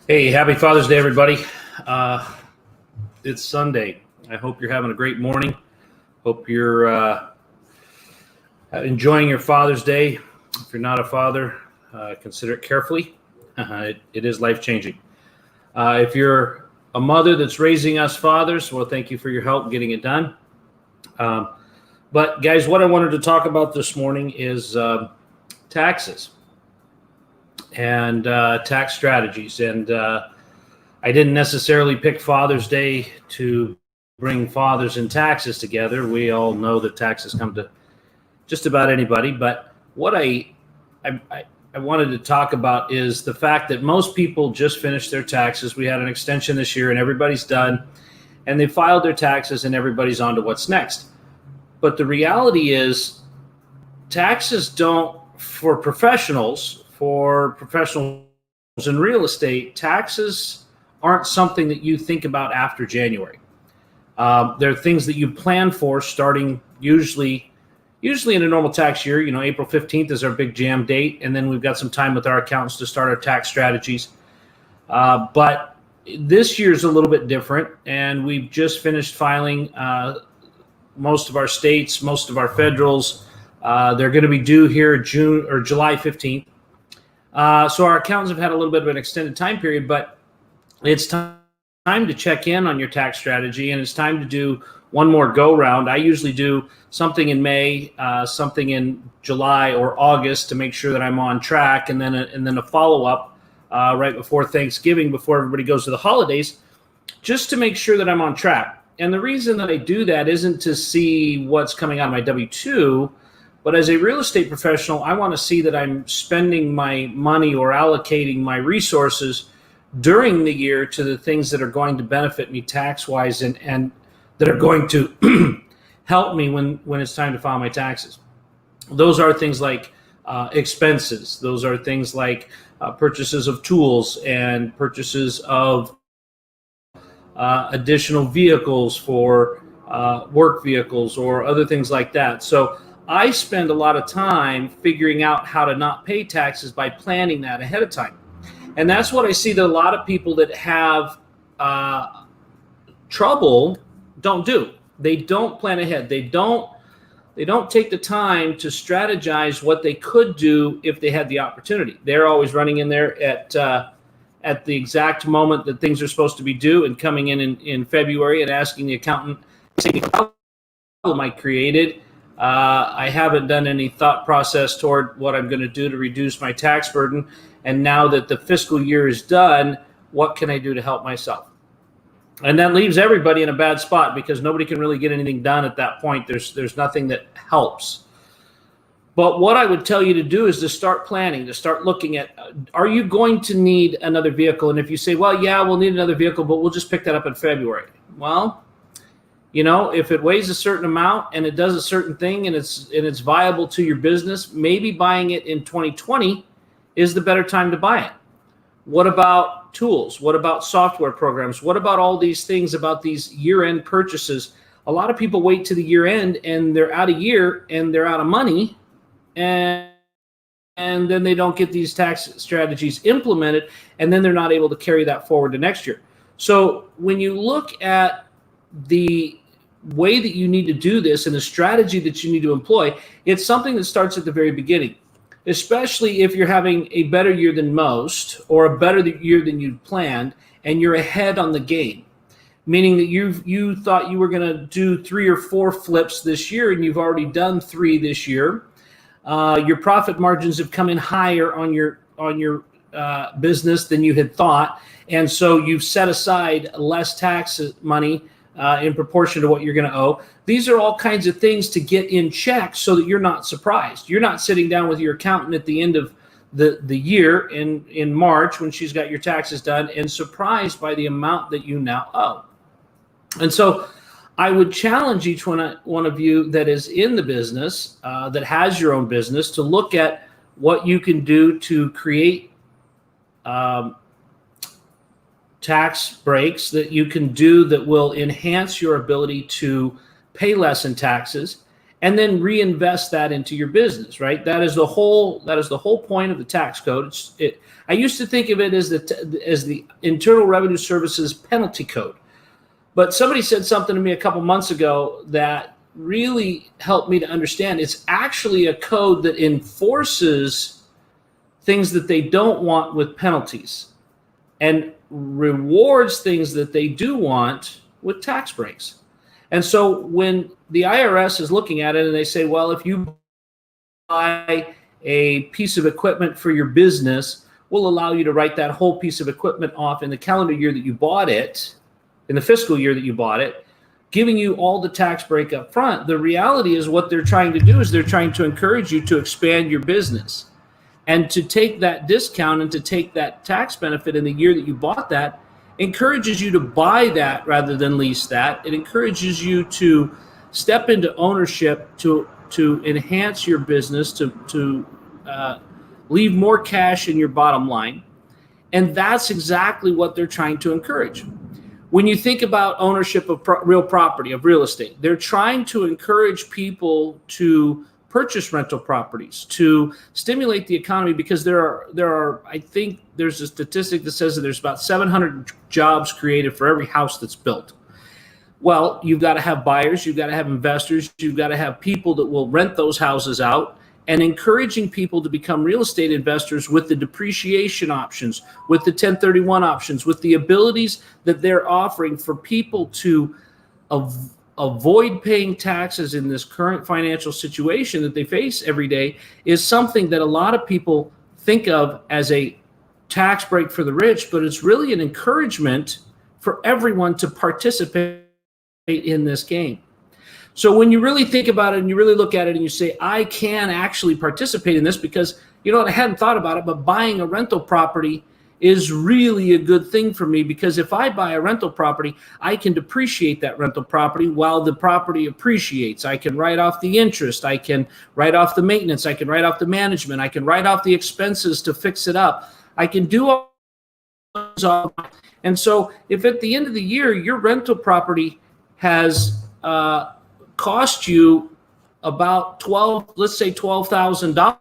Hey, happy Father's Day, everybody. Uh, it's Sunday. I hope you're having a great morning. Hope you're enjoying your Father's Day. If you're not a father, consider it carefully. It is life-changing. If you're a mother that's raising us fathers, well, thank you for your help getting it done. Um, but, guys, what I wanted to talk about this morning is taxes and tax strategies. And I didn't necessarily pick Father's Day to bring fathers and taxes together. We all know that taxes come to just about anybody. But what I wanted to talk about is the fact that most people just finished their taxes. We had an extension this year, and everybody's done, and they filed their taxes, and everybody's on to what's next. But the reality is, taxes don't, for professionals in real estate, taxes aren't something that you think about after January. They're things that you plan for starting usually in a normal tax year. April 15th is our big jam date, and then we've got some time with our accountants to start our tax strategies. But this year's a little bit different, and we've just finished filing most of our states, most of our federals. They're going to be due here June or July 15th. So our accountants have had a little bit of an extended time period, but it's time to check in on your tax strategy, and it's time to do one more go round. I usually do something in May, something in July or August to make sure that I'm on track, and then a follow up right before Thanksgiving, before everybody goes to the holidays, just to make sure that I'm on track. And the reason that I do that isn't to see what's coming out of my W-2, but as a real estate professional, I want to see that I'm spending my money or allocating my resources during the year to the things that are going to benefit me tax-wise and that are going to help me when it's time to file my taxes. Those are things like expenses. Those are things like purchases of tools and purchases of additional vehicles for work vehicles or other things like that. So I spend a lot of time figuring out how to not pay taxes by planning that ahead of time. And that's what I see that a lot of people that have trouble don't do. They don't plan ahead. They don't take the time to strategize what they could do if they had the opportunity. They're always running in there at the exact moment that things are supposed to be due and coming in February and asking the accountant, "What problem I created? I haven't done any thought process toward what I'm going to do to reduce my tax burden. And now that the fiscal year is done, what can I do to help myself?" And that leaves everybody in a bad spot because nobody can really get anything done at that point. There's nothing that helps. But what I would tell you to do is to start planning, to start looking at, are you going to need another vehicle? And if you say, well, yeah, we'll need another vehicle, but we'll just pick that up in February. Well, if it weighs a certain amount and it does a certain thing and it's viable to your business, maybe buying it in 2020 is the better time to buy it. What about tools? What about software programs? What about all these things about these year-end purchases? A lot of people wait to the year end and they're out of year and they're out of money, and then they don't get these tax strategies implemented, and then they're not able to carry that forward to next year. So when you look at the way that you need to do this and the strategy that you need to employ, it's something that starts at the very beginning, especially if you're having a better year than most or a better year than you'd planned and you're ahead on the game, meaning that you thought you were going to do 3 or 4 flips this year and you've already done 3 this year. Your profit margins have come in higher on your business than you had thought, and so you've set aside less tax money in proportion to what you're going to owe. These are all kinds of things to get in check so that you're not surprised. You're not sitting down with your accountant at the end of the year in March when she's got your taxes done and surprised by the amount that you now owe. And so I would challenge each one of you that is in the business, that has your own business, to look at what you can do to create tax breaks that you can do that will enhance your ability to pay less in taxes and then reinvest that into your business, right? That is the whole point of the tax code. I used to think of it as the Internal Revenue Service's penalty code. But somebody said something to me a couple months ago that really helped me to understand. It's actually a code that enforces things that they don't want with penalties and rewards things that they do want with tax breaks. And so when the IRS is looking at it and they say, well, if you buy a piece of equipment for your business, we'll allow you to write that whole piece of equipment off in the calendar year that you bought it, in the fiscal year that you bought it, giving you all the tax break up front. The reality is what they're trying to do is they're trying to encourage you to expand your business. And to take that discount and to take that tax benefit in the year that you bought that encourages you to buy that rather than lease that. It encourages you to step into ownership, to enhance your business, to leave more cash in your bottom line. And that's exactly what they're trying to encourage. When you think about ownership of real property, of real estate, they're trying to encourage people to purchase rental properties, to stimulate the economy, because there are I think there's a statistic that says that there's about 700 jobs created for every house that's built. Well, you've got to have buyers, you've got to have investors, you've got to have people that will rent those houses out, and encouraging people to become real estate investors with the depreciation options, with the 1031 options, with the abilities that they're offering for people to avoid paying taxes in this current financial situation that they face every day, is something that a lot of people think of as a tax break for the rich, but it's really an encouragement for everyone to participate in this game. So when you really think about it and you really look at it and you say, I can actually participate in this because, you know what, I hadn't thought about it, but buying a rental property is really a good thing for me, because if I buy a rental property, I can depreciate that rental property while the property appreciates. I can write off the interest. I can write off the maintenance. I can write off the management. I can write off the expenses to fix it up. I can do all those. And so if at the end of the year, your rental property has cost you about $12,000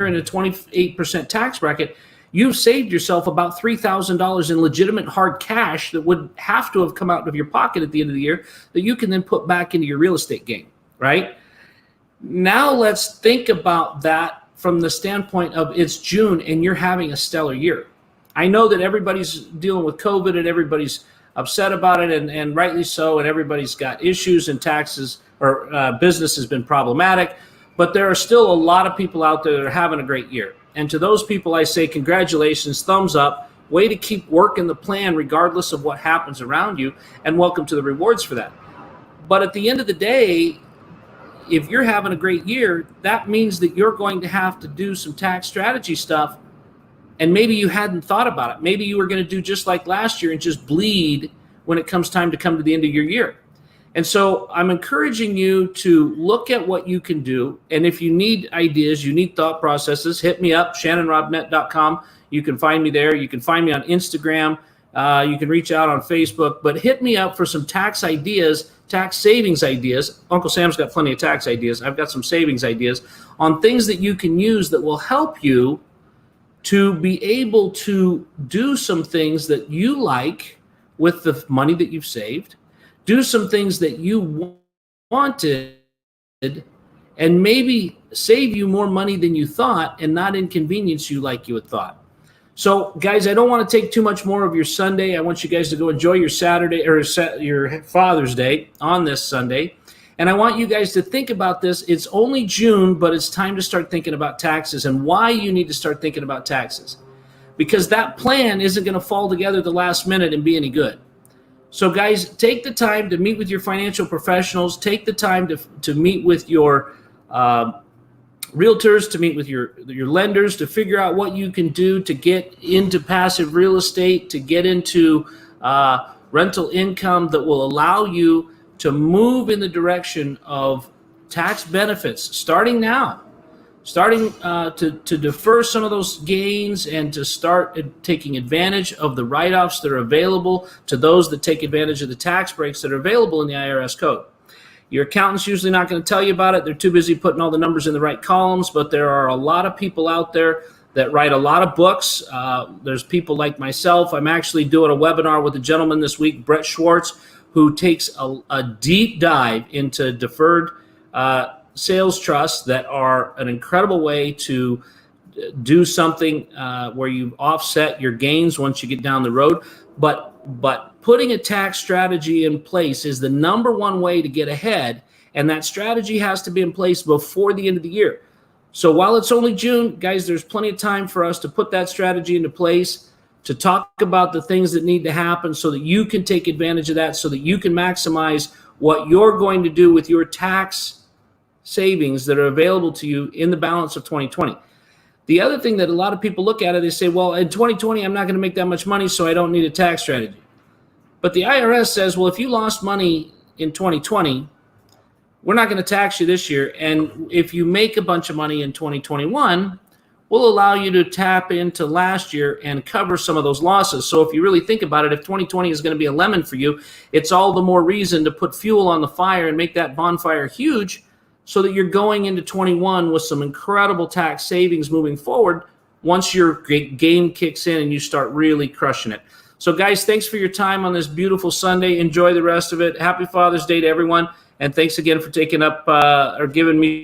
in a 28% tax bracket, you've saved yourself about $3,000 in legitimate hard cash that would have to have come out of your pocket at the end of the year that you can then put back into your real estate game, right? Now let's think about that from the standpoint of it's June and you're having a stellar year. I know that everybody's dealing with COVID and everybody's upset about it, and rightly so, and everybody's got issues, and taxes or business has been problematic, but there are still a lot of people out there that are having a great year. And to those people, I say congratulations, thumbs up, way to keep working the plan regardless of what happens around you, and welcome to the rewards for that. But at the end of the day, if you're having a great year, that means that you're going to have to do some tax strategy stuff, and maybe you hadn't thought about it. Maybe you were going to do just like last year and just bleed when it comes time to come to the end of your year. And so I'm encouraging you to look at what you can do. And if you need ideas, you need thought processes, hit me up, shannonrobnett.com. You can find me there. You can find me on Instagram. You can reach out on Facebook. But hit me up for some tax ideas, tax savings ideas. Uncle Sam's got plenty of tax ideas. I've got some savings ideas on things that you can use that will help you to be able to do some things that you like with the money that you've saved. Do some things that you wanted and maybe save you more money than you thought and not inconvenience you like you had thought. So, guys, I don't want to take too much more of your Sunday. I want you guys to go enjoy your Saturday or your Father's Day on this Sunday. And I want you guys to think about this. It's only June, but it's time to start thinking about taxes and why you need to start thinking about taxes. Because that plan isn't going to fall together at the last minute and be any good. So guys, take the time to meet with your financial professionals. Take the time to meet with your realtors, to meet with your lenders, to figure out what you can do to get into passive real estate, to get into rental income that will allow you to move in the direction of tax benefits starting now. Starting to defer some of those gains and to start taking advantage of the write-offs that are available to those that take advantage of the tax breaks that are available in the IRS code. Your accountant's usually not going to tell you about it. They're too busy putting all the numbers in the right columns, but there are a lot of people out there that write a lot of books. There's people like myself. I'm actually doing a webinar with a gentleman this week, Brett Schwartz, who takes a deep dive into deferred sales trusts that are an incredible way to do something where you offset your gains once you get down the road. But putting a tax strategy in place is the number one way to get ahead, and that strategy has to be in place before the end of the year. So while it's only June, guys, there's plenty of time for us to put that strategy into place, to talk about the things that need to happen so that you can take advantage of that, so that you can maximize what you're going to do with your tax savings that are available to you in the balance of 2020. The other thing that a lot of people look at it, they say, well, in 2020, I'm not going to make that much money, so I don't need a tax strategy. But the IRS says, well, if you lost money in 2020, we're not going to tax you this year. And if you make a bunch of money in 2021, we'll allow you to tap into last year and cover some of those losses. So if you really think about it, if 2020 is going to be a lemon for you, it's all the more reason to put fuel on the fire and make that bonfire huge so that you're going into 21 with some incredible tax savings moving forward once your game kicks in and you start really crushing it. So guys, thanks for your time on this beautiful Sunday. Enjoy the rest of it. Happy Father's Day to everyone. And thanks again for taking up or giving me